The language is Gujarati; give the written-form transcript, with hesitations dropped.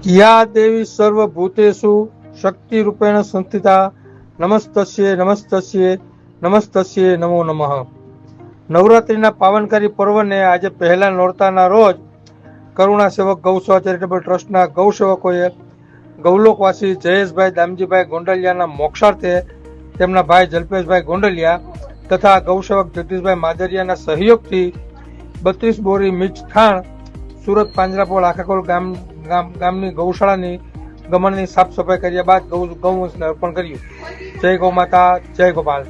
યા દેવી સર્વભૂતેષુ શક્તિરૂપેણ સંસ્થિતા નમસ્તસ્યે નમસ્તસ્યે નમસ્તસ્યે નમો નમઃ. નવરાત્રિના પાવનકારી પર્વને આજે પહેલા નોરતાના રોજ કરુણા સેવક ગૌસેવા ચેરિટેબલ ટ્રસ્ટના ગૌસેવકોએ ગૌલોકવાસી જયેશભાઈ દામજીભાઈ ગોંડલિયાના મોક્ષાર્થે તેમના ભાઈ જલ્પેશભાઈ ગોંડલિયા તથા ગૌસેવક જગદીશભાઈ માદરિયાના સહયોગથી 32 બોરી મિજથાણ સુરત પાંજરાપોળ આખાકોલ ગામની ગૌશાળાની ગમનની સાફ સફાઈ કર્યા બાદ ગૌવંશને અર્પણ કર્યું. જય ગૌ માતા, જય ગોપાલ.